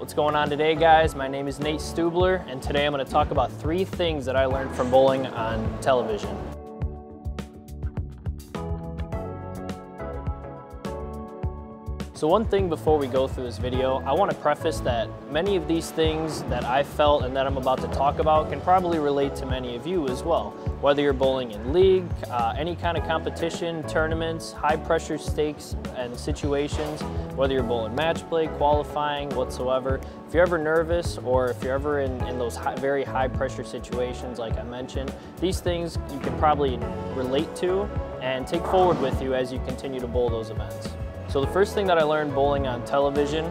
What's going on today, guys? My name is Nate Stubler, and today I'm going to talk about 3 things that I learned from bowling on television. So one thing before we go through this video, I want to preface that many of these things that I felt and that I'm about to talk about can probably relate to many of you as well. Whether you're bowling in league, any kind of competition, tournaments, high pressure stakes and situations, whether you're bowling match play, qualifying, whatsoever. If you're ever nervous or if you're ever in those very high pressure situations like I mentioned, these things you can probably relate to and take forward with you as you continue to bowl those events. So the first thing that I learned bowling on television,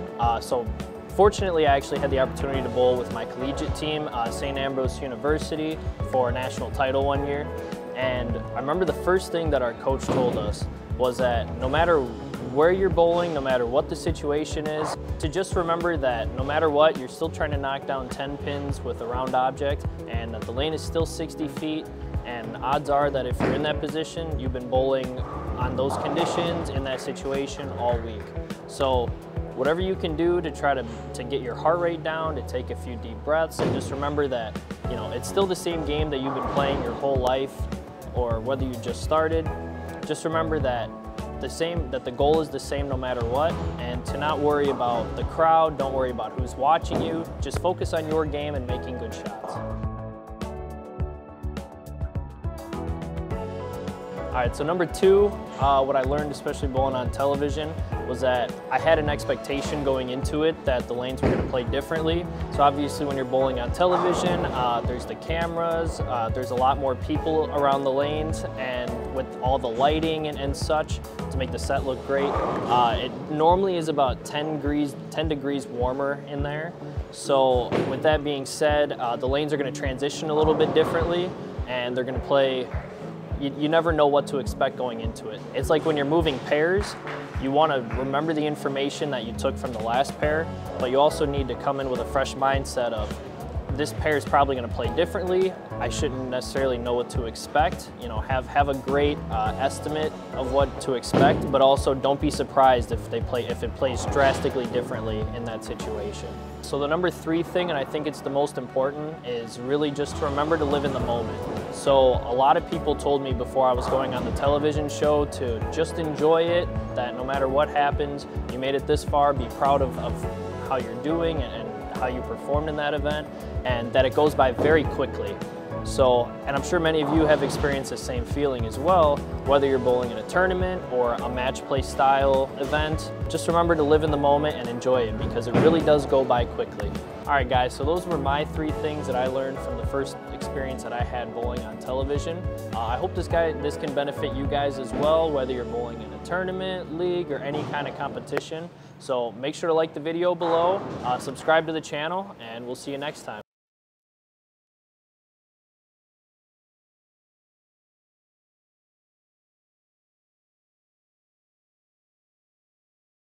fortunately I actually had the opportunity to bowl with my collegiate team, St. Ambrose University, for a national title one year. And I remember the first thing that our coach told us was that no matter where you're bowling, no matter what the situation is, to just remember that no matter what, you're still trying to knock down 10 pins with a round object, and that the lane is still 60 feet, and odds are that if you're in that position, you've been bowling on those conditions in that situation all week. So whatever you can do to try to get your heart rate down, to take a few deep breaths, and just remember that, you know, it's still the same game that you've been playing your whole life, or whether you just started. Just remember that the goal is the same no matter what, and to not worry about the crowd, don't worry about who's watching you, just focus on your game and making good shots. All right, so number 2, what I learned, especially bowling on television, was that I had an expectation going into it that the lanes were going to play differently. So obviously when you're bowling on television, there's the cameras, there's a lot more people around the lanes, and with all the lighting and such to make the set look great, it normally is about 10 degrees warmer in there. So with that being said, the lanes are going to transition a little bit differently, and they're going to play. You never know what to expect going into it. It's like when you're moving pairs, you want to remember the information that you took from the last pair, but you also need to come in with a fresh mindset of, this pair is probably going to play differently. I shouldn't necessarily know what to expect. You know, have a great estimate of what to expect, but also don't be surprised if it plays drastically differently in that situation. So the number 3 thing, and I think it's the most important, is really just to remember to live in the moment. So a lot of people told me before I was going on the television show to just enjoy it, that no matter what happens, you made it this far, be proud of how you're doing and how you performed in that event, and that it goes by very quickly. So, and I'm sure many of you have experienced the same feeling as well, whether you're bowling in a tournament or a match play style event. Just remember to live in the moment and enjoy it, because it really does go by quickly. All right, guys, so those were my 3 things that I learned from the first experience that I had bowling on television. I hope this can benefit you guys as well, whether you're bowling in a tournament, league, or any kind of competition. So make sure to like the video below, subscribe to the channel, and we'll see you next time.